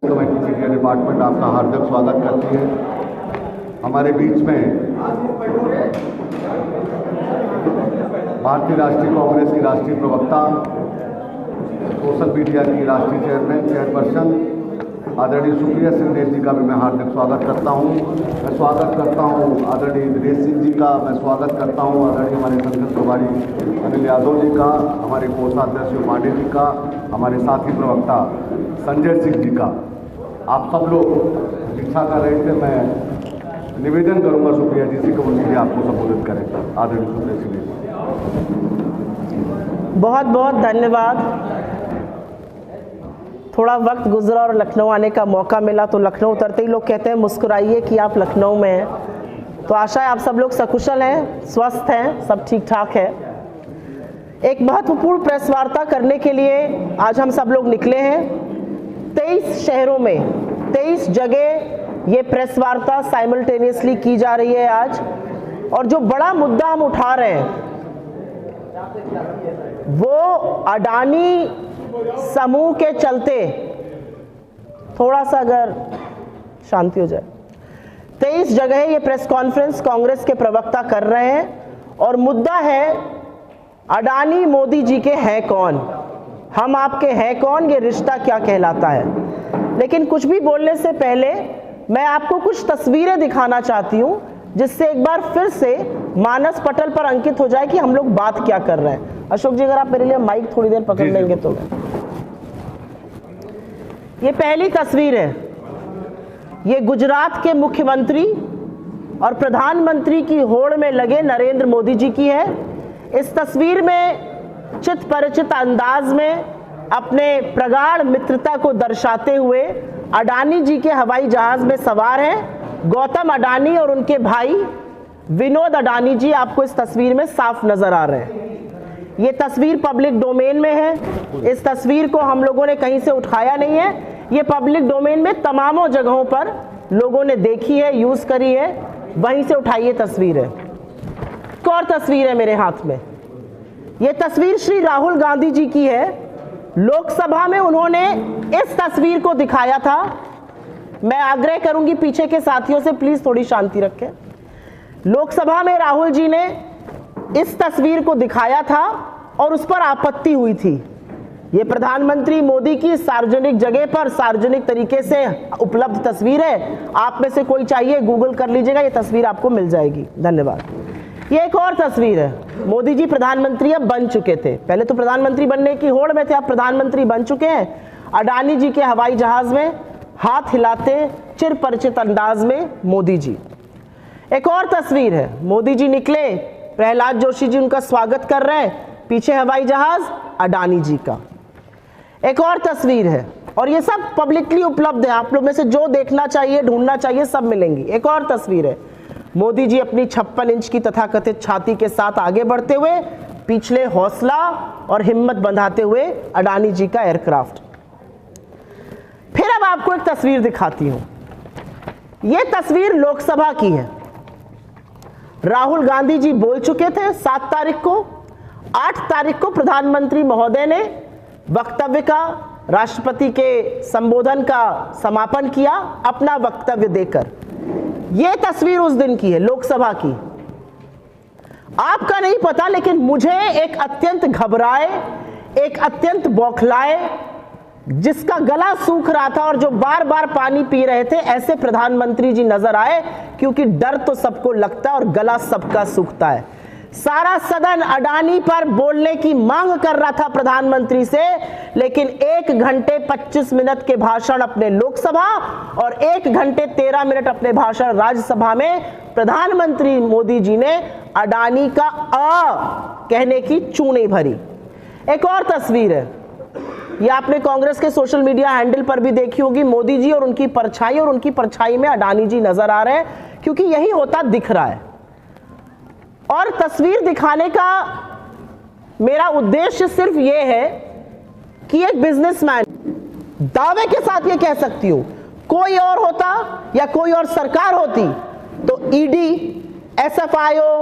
Committee media department आपका हार्दिक स्वागत करती है। हमारे बीच में भारतीय राष्ट्रीय कांग्रेस की राष्ट्रीय प्रवक्ता, सोशल मीडिया की राष्ट्रीय चेयरपर्सन आदरणीय सुप्रिया सिंह जी का भी मैं हार्दिक स्वागत करता हूं। मैं स्वागत करता हूं आदरणीय दिनेश सिंह जी का, मैं स्वागत करता हूं आदरणीय हमारे संसद प्रभारी अनिल यादव जी का, हमारे कोषाध्यक्ष पांडे जी का, हमारे साथी प्रवक्ता संजय सिंह जी का। आप सब लोग इच्छा कर रहे थे, मैं निवेदन करूंगा सुप्रिया जी से कि उनके आपको संबोधित करें। आदरणीय सुप्रिया सिंह जी, बहुत बहुत धन्यवाद। थोड़ा वक्त गुजरा और लखनऊ आने का मौका मिला तो लखनऊ उतरते ही लोग कहते हैं मुस्कुराइए कि आप लखनऊ में हैं। तो आशा है आप सब लोग सकुशल हैं, स्वस्थ हैं, सब ठीक ठाक है। एक महत्वपूर्ण प्रेस वार्ता करने के लिए आज हम सब लोग निकले हैं। 23 शहरों में 23 जगह ये प्रेस वार्ता साइमल्टेनियसली की जा रही है आज। और जो बड़ा मुद्दा हम उठा रहे हैं वो अडानी समूह के चलते, थोड़ा सा अगर शांति हो जाए, 23 जगह ये प्रेस कॉन्फ्रेंस कांग्रेस के प्रवक्ता कर रहे हैं और मुद्दा है अडानी मोदी जी के हैं कौन, हम आपके हैं कौन, ये रिश्ता क्या कहलाता है। लेकिन कुछ भी बोलने से पहले मैं आपको कुछ तस्वीरें दिखाना चाहती हूँ जिससे एक बार फिर से मानस पटल पर अंकित हो जाए कि हम लोग बात क्या कर रहे हैं। अशोक जी अगर आप मेरे लिए माइक थोड़ी देर पकड़ लेंगे तो। ये पहली तस्वीर है, ये गुजरात के मुख्यमंत्री और प्रधानमंत्री की होड़ में लगे नरेंद्र मोदी जी की है। इस तस्वीर में चित परिचित अंदाज में अपने प्रगाढ़ मित्रता को दर्शाते हुए अडानी जी के हवाई जहाज में सवार हैं गौतम अडानी और उनके भाई विनोद अडानी जी। आपको इस तस्वीर में साफ नजर आ रहे हैं। ये तस्वीर पब्लिक डोमेन में है। इस तस्वीर को हम लोगों ने कहीं से उठाया नहीं है, ये पब्लिक डोमेन में तमामों जगहों पर लोगों ने देखी है, यूज करी है, वहीं से उठाई ये तस्वीर है। एक और तस्वीर है मेरे हाथ में, ये तस्वीर श्री राहुल गांधी जी की है। लोकसभा में उन्होंने इस तस्वीर को दिखाया था। मैं आग्रह करूंगी पीछे के साथियों से प्लीज थोड़ी शांति रखें। लोकसभा में राहुल जी ने इस तस्वीर को दिखाया था और उस पर आपत्ति हुई थी। ये प्रधानमंत्री मोदी की सार्वजनिक जगह पर सार्वजनिक तरीके से उपलब्ध तस्वीर है। आप में से कोई चाहिए गूगल कर लीजिएगा, ये तस्वीर आपको मिल जाएगी। धन्यवाद। ये एक और तस्वीर है, मोदी जी प्रधानमंत्री अब बन चुके थे, पहले तो प्रधानमंत्री बनने की होड़ में थे, अब प्रधानमंत्री बन चुके हैं। अडानी जी के हवाई जहाज में हाथ हिलाते चिर परिचित अंदाज में मोदी जी। एक और तस्वीर है, मोदी जी निकले, प्रहलाद जोशी जी उनका स्वागत कर रहे हैं, पीछे हवाई जहाज अडानी जी का। एक और तस्वीर है और ये सब पब्लिकली उपलब्ध है, आप लोग में से जो देखना चाहिए ढूंढना चाहिए सब मिलेंगी। एक और तस्वीर है, मोदी जी अपनी 56 इंच की तथाकथित छाती के साथ आगे बढ़ते हुए, पिछले हौसला और हिम्मत बंधाते हुए अडानी जी का एयरक्राफ्ट। फिर अब आपको एक तस्वीर दिखाती हूं, यह तस्वीर लोकसभा की है। राहुल गांधी जी बोल चुके थे 7 तारीख को, 8 तारीख को प्रधानमंत्री महोदय ने वक्तव्य का, राष्ट्रपति के संबोधन का समापन किया अपना वक्तव्य देकर। यह तस्वीर उस दिन की है, लोकसभा की। आपका नहीं पता लेकिन मुझे एक अत्यंत घबराए, एक अत्यंत बौखलाए, जिसका गला सूख रहा था और जो बार बार पानी पी रहे थे, ऐसे प्रधानमंत्री जी नजर आए। क्योंकि डर तो सबको लगता है और गला सबका सूखता है। सारा सदन अडानी पर बोलने की मांग कर रहा था प्रधानमंत्री से, लेकिन 1 घंटे 25 मिनट के भाषण अपने लोकसभा और 1 घंटे 13 मिनट अपने भाषण राज्यसभा में प्रधानमंत्री मोदी जी ने अडानी का कहने की चूं नहीं भरी। एक और तस्वीर है, ये आपने कांग्रेस के सोशल मीडिया हैंडल पर भी देखी होगी। मोदी जी और उनकी परछाई में अडानी जी नजर आ रहे हैं, क्योंकि यही होता दिख रहा है। और तस्वीर दिखाने का मेरा उद्देश्य सिर्फ ये है कि एक बिजनेसमैन दावे के साथ ये कह सकती हूं, कोई और होता या कोई और सरकार होती तो ED, SFIO,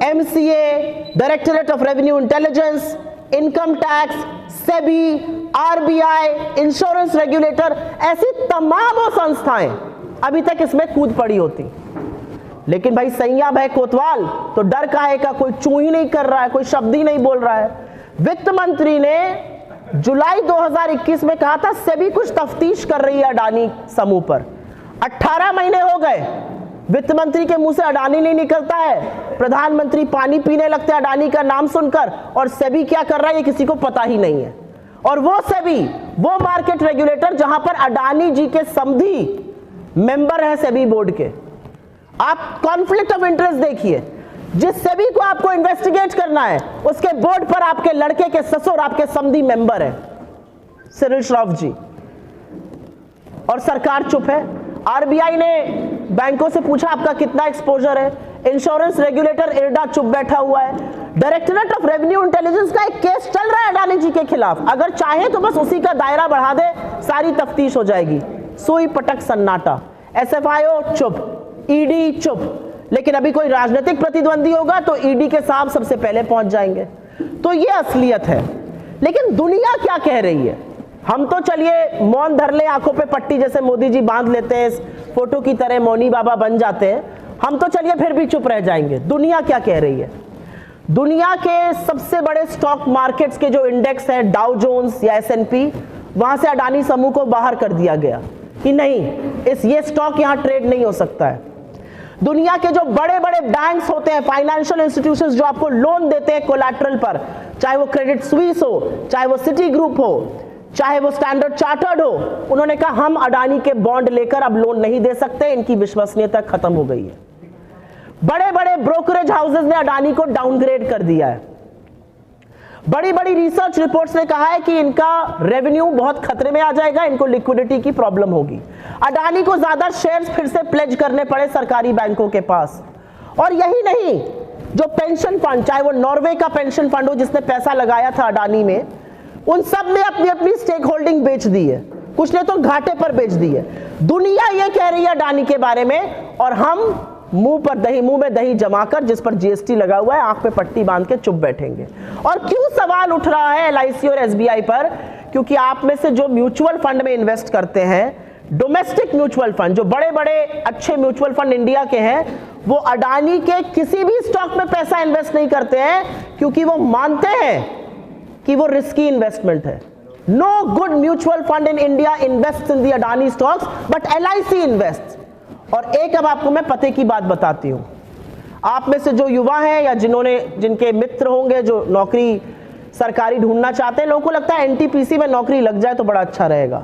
MCA, directorate of revenue intelligence, income tax, SEBI, RBI, insurance regulator, ऐसी तमाम वो संस्थाएं अभी तक इसमें कूद पड़ी होती। लेकिन भाई सैया भाई कोतवाल तो डर काहे का, कोई चू ही नहीं कर रहा है, कोई शब्द ही नहीं बोल रहा है। वित्त मंत्री ने जुलाई 2021 में कहा था सेबी कुछ तफ्तीश कर रही है अडानी समूह पर। 18 महीने हो गए, वित्त मंत्री के मुंह से अडानी नहीं निकलता है, प्रधानमंत्री पानी पीने लगते हैं अडानी का नाम सुनकर, और सेबी क्या कर रहा है ये किसी को पता ही नहीं है। और वो सेबी, वो मार्केट रेगुलेटर जहां पर अडानी जी के समधी मेंबर है सेबी बोर्ड के। आप कॉन्फ्लिक्ट ऑफ इंटरेस्ट देखिए, जिस सेबी को आपको इन्वेस्टिगेट करना है उसके बोर्ड पर आपके लड़के के ससुर आपके समधी मेंबर है, सिरिल श्रॉफ जी, और सरकार चुप है। आरबीआई ने बैंकों से पूछा आपका कितना एक्सपोजर है, इंश्योरेंस रेगुलेटर इरडा चुप बैठा हुआ है। डायरेक्टरेट ऑफ रेवेन्यू इंटेलिजेंस का एक केस चल रहा है अडानी जी के खिलाफ, अगर चाहे तो बस उसी का दायरा बढ़ा दे, सारी तफ्तीश हो जाएगी। सुई पटक सन्नाटा, एसएफआईओ चुप, ईडी चुप, लेकिन अभी कोई राजनीतिक प्रतिद्वंदी होगा तो ईडी के साहब सबसे पहले पहुंच जाएंगे। तो ये असलियत है। लेकिन दुनिया क्या कह रही है? हम तो चलिए मौन धर ले, आंखों पे पट्टी जैसे मोदी जी बांध लेते हैं, फोटो की तरह मौनी बाबा बन जाते हैं, हम तो चलिए फिर भी चुप रह जाएंगे। दुनिया क्या कह रही है? दुनिया के सबसे बड़े स्टॉक मार्केट्स के जो इंडेक्स है, डाउ जोन्स या एसएनपी, वहां से अडानी समूह को बाहर कर दिया गया कि नहीं, ये स्टॉक यहां ट्रेड नहीं हो सकता है। दुनिया के जो बड़े बड़े बैंक्स होते हैं, फाइनेंशियल इंस्टीट्यूशंस जो आपको लोन देते हैं कोलैटरल पर, चाहे वो क्रेडिट स्विस हो, चाहे वो सिटी ग्रुप हो, चाहे वो स्टैंडर्ड चार्टर्ड हो, उन्होंने कहा हम अडानी के बॉन्ड लेकर अब लोन नहीं दे सकते, इनकी विश्वसनीयता खत्म हो गई है। बड़े बड़े ब्रोकरेज हाउसेस ने अडानी को डाउनग्रेड कर दिया है। बड़ी बड़ी रिसर्च रिपोर्ट्स ने कहा है कि इनका रेवेन्यू बहुत खतरे में आ जाएगा, इनको लिक्विडिटी की प्रॉब्लम होगी। अडानी को ज्यादा शेयर्स फिर से प्लेज करने पड़े सरकारी बैंकों के पास। और यही नहीं, जो पेंशन फंड, चाहे वो नॉर्वे का पेंशन फंड हो जिसने पैसा लगाया था अडानी में, उन सब ने अपनी अपनी स्टेक होल्डिंग बेच दी है, कुछ ने तो घाटे पर बेच दी है। दुनिया ये कह रही है अडानी के बारे में, और हम मुंह में दही जमाकर, जिस पर जीएसटी लगा हुआ है, आंख पे पट्टी बांध के चुप बैठेंगे। और क्यों सवाल उठ रहा है एलआईसी और एसबीआई पर? क्योंकि आप में से जो म्यूचुअल फंड में इन्वेस्ट करते हैं, डोमेस्टिक म्यूचुअल फंड, जो बड़े बड़े अच्छे म्यूचुअल फंड इंडिया के हैं, वो अडानी के किसी भी स्टॉक में पैसा इन्वेस्ट नहीं करते हैं, क्योंकि वो मानते हैं कि वो रिस्की इन्वेस्टमेंट है। No good mutual fund in India invest in the Adani stocks, but LIC invest. और एक अब आपको मैं पते की बात बताती हूं, आप में से जो युवा हैं या जिनके मित्र होंगे जो नौकरी सरकारी ढूंढना चाहते हैं, लोगों को लगता है एनटीपीसी में नौकरी लग जाए तो बड़ा अच्छा रहेगा,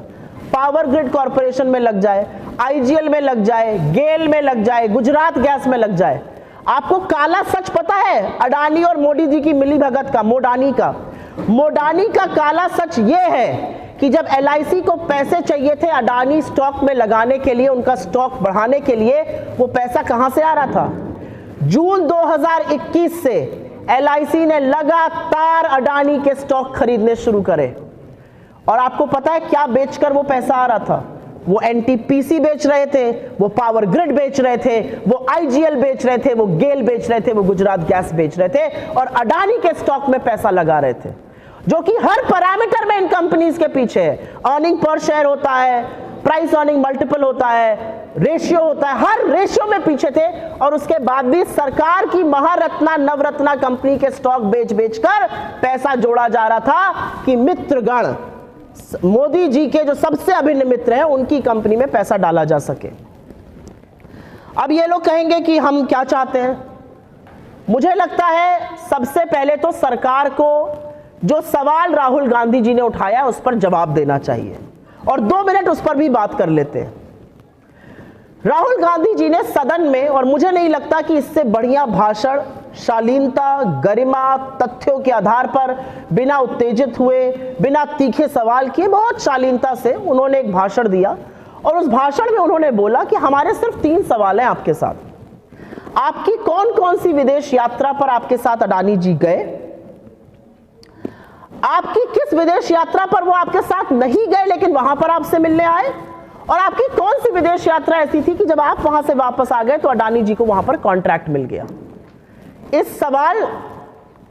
पावर ग्रिड कॉर्पोरेशन में लग जाए, आईजीएल में लग जाए, गेल में लग जाए, गुजरात गैस में लग जाए। आपको काला सच पता है अडानी और मोदी जी की मिलीभगत का, मोडानी का काला सच ये है कि जब एलआईसी को पैसे चाहिए थे अडानी स्टॉक में लगाने के लिए, उनका स्टॉक बढ़ाने के लिए, वो पैसा कहां से आ रहा था? जून 2021 से एलआईसी ने लगातार अडानी के स्टॉक खरीदने शुरू करे। और आपको पता है क्या बेचकर वो पैसा आ रहा था? वो एनटीपीसी बेच रहे थे, वो पावर ग्रिड बेच रहे थे, वो आईजीएल बेच रहे थे, वो गेल बेच रहे थे, वो गुजरात गैस बेच रहे थे, और अडानी के स्टॉक में पैसा लगा रहे थे, जो कि हर पैरामीटर में इन कंपनीज के पीछे है। अर्निंग पर शेयर होता है, प्राइस अर्निंग मल्टीपल होता है, रेशियो होता है, हर रेशियो में पीछे थे। और उसके बाद भी सरकार की महारत्ना नवरत्ना कंपनी के स्टॉक बेच बेचकर पैसा जोड़ा जा रहा था कि मित्रगण, मोदी जी के जो सबसे अभिन्न मित्र हैं, उनकी कंपनी में पैसा डाला जा सके। अब ये लोग कहेंगे कि हम क्या चाहते हैं। मुझे लगता है सबसे पहले तो सरकार को जो सवाल राहुल गांधी जी ने उठाया उस पर जवाब देना चाहिए, और 2 मिनट उस पर भी बात कर लेते हैं। राहुल गांधी जी ने सदन में, और मुझे नहीं लगता कि इससे बढ़िया भाषण, शालीनता, गरिमा, तथ्यों के आधार पर, बिना उत्तेजित हुए, बिना तीखे सवाल किए, बहुत शालीनता से उन्होंने एक भाषण दिया। और उस भाषण में उन्होंने बोला कि हमारे सिर्फ 3 सवाल हैं आपके साथ। आपकी कौन कौन सी विदेश यात्रा पर आपके साथ अडानी जी गए, आपकी किस विदेश यात्रा पर वो आपके साथ नहीं गए लेकिन वहां पर आपसे मिलने आए, और आपकी कौन सी विदेश यात्रा ऐसी थी कि जब आप वहां से वापस आ गए तो अडानी जी को वहां पर कॉन्ट्रैक्ट मिल गया। इस सवाल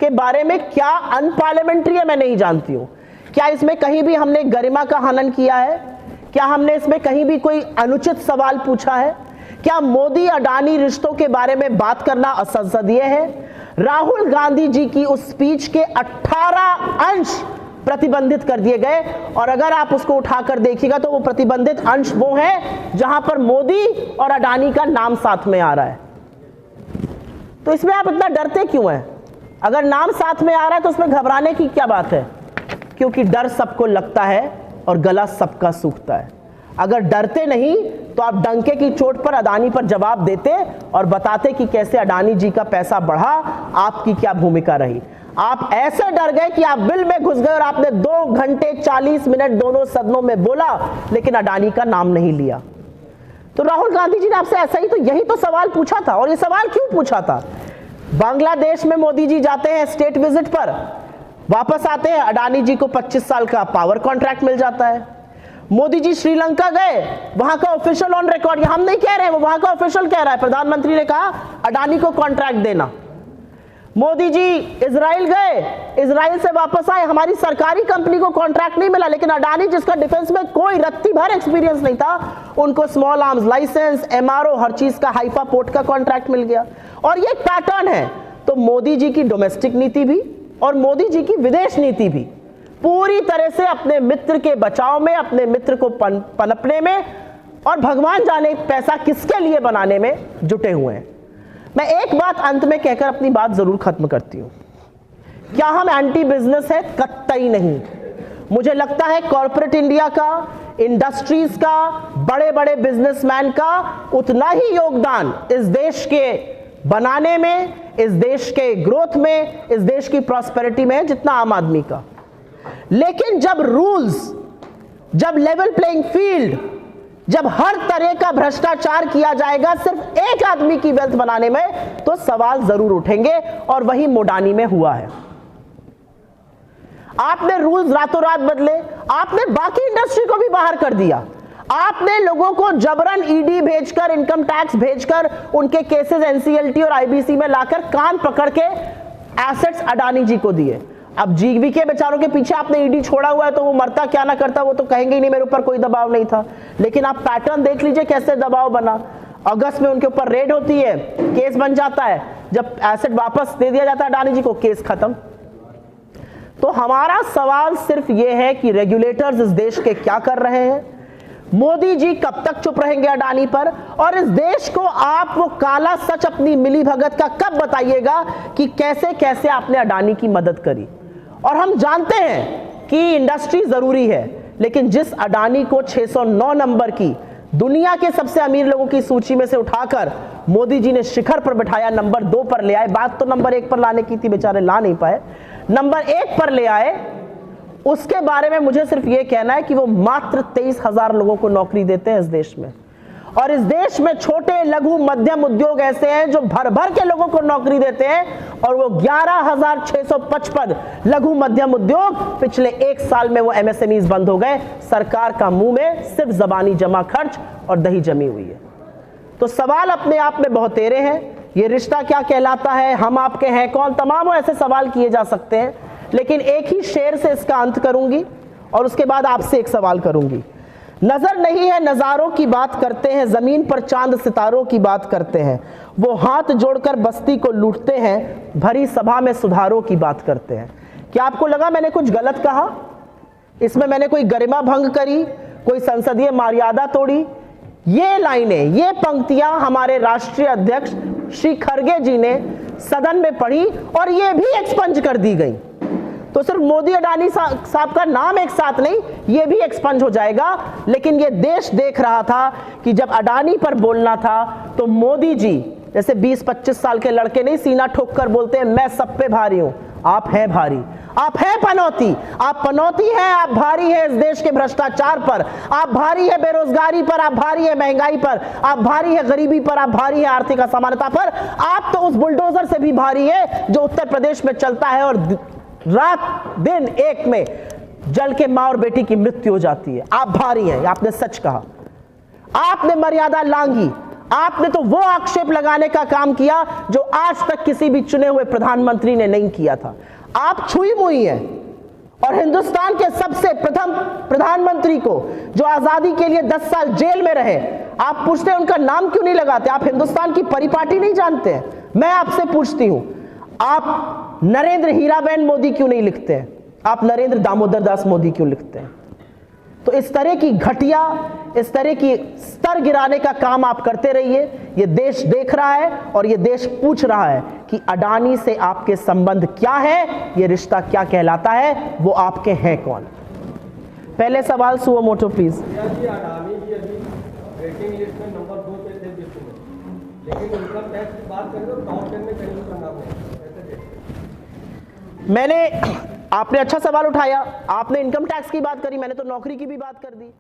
के बारे में क्या अनपार्लियामेंट्री है मैं नहीं जानती हूं। क्या इसमें कहीं भी हमने गरिमा का हनन किया है? क्या हमने इसमें कहीं भी कोई अनुचित सवाल पूछा है? क्या मोदी अडानी रिश्तों के बारे में बात करना असंसदीय है? राहुल गांधी जी की उस स्पीच के 18 अंश प्रतिबंधित कर दिए गए, और अगर आप उसको उठाकर देखिएगा तो वो प्रतिबंधित अंश वो है जहां पर मोदी और अडानी का नाम साथ में आ रहा है। तो इसमें आप इतना डरते क्यों हैं? अगर नाम साथ में आ रहा है तो उसमें घबराने की क्या बात है? क्योंकि डर सबको लगता है और गला सबका सूखता है। अगर डरते नहीं तो आप डंके की चोट पर अडानी पर जवाब देते और बताते कि कैसे अडानी जी का पैसा बढ़ा, आपकी क्या भूमिका रही। आप ऐसे डर गए कि आप बिल में घुस गए और आपने 2 घंटे 40 मिनट दोनों सदनों में बोला, लेकिन अडानी का नाम नहीं लिया। तो राहुल गांधी जी ने आपसे ऐसा ही तो यही तो सवाल पूछा था। और ये सवाल क्यों पूछा था? बांग्लादेश में मोदी जी जाते हैं स्टेट विजिट पर, वापस आते हैं, अडानी जी को 25 साल का पावर कॉन्ट्रैक्ट मिल जाता है। मोदी जी श्रीलंका गए, वहां का ऑफिशियल ऑन रिकॉर्ड, हम नहीं कह रहे हैं, वो वहां का ऑफिशियल कह रहा है, प्रधानमंत्री ने कहा अडानी को कॉन्ट्रैक्ट देना। मोदी जी इजराइल गए, इजराइल से वापस आए, हमारी सरकारी कंपनी को कॉन्ट्रैक्ट नहीं मिला, लेकिन अडानी जिसका डिफेंस में कोई रत्ती भर एक्सपीरियंस नहीं था, उनको स्मॉल आर्म्स लाइसेंस, एमआरओ, हर चीज का, हाइफा पोर्ट का कॉन्ट्रैक्ट मिल गया। और ये एक पैटर्न है। तो मोदी जी की डोमेस्टिक नीति भी और मोदी जी की विदेश नीति भी पूरी तरह से अपने मित्र के बचाव में, अपने मित्र को पनपने में और भगवान जाने पैसा किसके लिए बनाने में जुटे हुए हैं। मैं एक बात अंत में कहकर अपनी बात जरूर खत्म करती हूं। क्या हम एंटी बिजनेस है? कतई नहीं। मुझे लगता है कॉर्पोरेट इंडिया का, इंडस्ट्रीज का, बड़े बड़े बिजनेसमैन का उतना ही योगदान इस देश के बनाने में, इस देश के ग्रोथ में, इस देश की प्रॉस्पेरिटी में है जितना आम आदमी का। लेकिन जब रूल्स, जब लेवल प्लेइंग फील्ड, जब हर तरह का भ्रष्टाचार किया जाएगा सिर्फ एक आदमी की वेल्थ बनाने में, तो सवाल जरूर उठेंगे। और वही मोडानी में हुआ है। आपने रूल्स रातों रात बदले, आपने बाकी इंडस्ट्री को भी बाहर कर दिया, आपने लोगों को जबरन ईडी भेजकर, इनकम टैक्स भेजकर, उनके केसेस एनसीएलटी और आईबीसी में लाकर कान पकड़ के एसेट्स अडानी जी को दिए। अब जीवी के बेचारों के पीछे आपने ईडी छोड़ा हुआ है, तो वो मरता क्या ना करता वो तो कहेंगे ही नहीं, मेरे ऊपर कोई दबाव नहीं था। लेकिन आप पैटर्न देख लीजिए कैसे दबाव बना। अगस्त में उनके ऊपर रेड होती है, केस बन जाता है, जब एसेट वापस दे दिया जाता है अडानी जी को, केस खत्म। तो हमारा सवाल सिर्फ ये है कि रेगुलेटर्स इस देश के क्या कर रहे हैं, मोदी जी कब तक चुप रहेंगे अडानी पर, और इस देश को आप वो काला सच अपनी मिली भगत का कब बताइएगा कि कैसे कैसे आपने अडानी की मदद करी। और हम जानते हैं कि इंडस्ट्री जरूरी है, लेकिन जिस अडानी को 609 नंबर की दुनिया के सबसे अमीर लोगों की सूची में से उठाकर मोदी जी ने शिखर पर बिठाया, नंबर 2 पर ले आए, बात तो नंबर 1 पर लाने की थी, बेचारे ला नहीं पाए, नंबर 1 पर ले आए, उसके बारे में मुझे सिर्फ यह कहना है कि वो मात्र 23,000 लोगों को नौकरी देते हैं इस देश में। और इस देश में छोटे लघु मध्यम उद्योग ऐसे हैं जो भर भर के लोगों को नौकरी देते हैं, और वो 11,655 लघु मध्यम उद्योग पिछले 1 साल में वो एमएसएमईज बंद हो गए। सरकार का मुंह में सिर्फ जबानी जमा खर्च और दही जमी हुई है। तो सवाल अपने आप में बहुत तेरे हैं। ये रिश्ता क्या कहलाता है, हम आपके हैं कौन, तमाम ऐसे सवाल किए जा सकते हैं। लेकिन एक ही शेर से इसका अंत करूंगी और उसके बाद आपसे एक सवाल करूंगी। नजर नहीं है नजारों की बात करते हैं, जमीन पर चांद सितारों की बात करते हैं, वो हाथ जोड़कर बस्ती को लूटते हैं, भरी सभा में सुधारों की बात करते हैं। क्या आपको लगा मैंने कुछ गलत कहा? इसमें मैंने कोई गरिमा भंग करी, कोई संसदीय मर्यादा तोड़ी? ये लाइनें, ये पंक्तियां हमारे राष्ट्रीय अध्यक्ष श्री खरगे जी ने सदन में पढ़ी और ये भी एक्सपंज कर दी गई। तो सिर्फ मोदी अडानी साहब का नाम एक साथ नहीं, ये भी एक्सपंज हो जाएगा। लेकिन ये देश देख रहा था कि जब अडानी पर बोलना था तो मोदी जी जैसे 20-25 साल के लड़के नहीं सीना ठोक कर बोलते हैं मैं सब पे भारी हूं, आप हैं भारी, आप हैं पनौती, आप पनौती हैं, आप भारी है इस देश के भ्रष्टाचार पर, आप भारी है बेरोजगारी पर, आप भारी है महंगाई पर, आप भारी है गरीबी पर, आप भारी है आर्थिक असमानता पर। आप तो उस बुलडोजर से भी भारी है जो उत्तर प्रदेश में चलता है और रात दिन एक में जल के मां और बेटी की मृत्यु हो जाती है। आप भारी हैं, आपने सच कहा, आपने मर्यादा लांघी, आपने तो वो आक्षेप लगाने का काम किया जो आज तक किसी भी चुने हुए प्रधानमंत्री ने नहीं किया था। आप छुई मुई हैं और हिंदुस्तान के सबसे प्रथम प्रधानमंत्री को, जो आजादी के लिए 10 साल जेल में रहे, आप पूछते हैं उनका नाम क्यों नहीं लगाते? आप हिंदुस्तान की परिपाटी नहीं जानते हैं? मैं आपसे पूछती हूं, आप नरेंद्र हीराबेन मोदी क्यों नहीं लिखते हैं? आप नरेंद्र दामोदर दास मोदी क्यों लिखते हैं? तो इस तरह की घटिया, इस तरह की स्तर गिराने का काम आप करते रहिए। ये देश देख रहा है और ये देश पूछ रहा है कि अडानी से आपके संबंध क्या है, ये रिश्ता क्या कहलाता है, वो आपके हैं कौन? पहले सवाल सुओ मोटो प्लीज। अडानी जी अभी रेटिंग लिस्ट में नंबर 2 पे थे विश्व में, लेकिन इनकम टैक्स की बात करें तो टॉप 10 में कहीं भी बना हुआ है। आपने अच्छा सवाल उठाया, आपने इनकम टैक्स की बात करी, मैंने तो नौकरी की भी बात कर दी।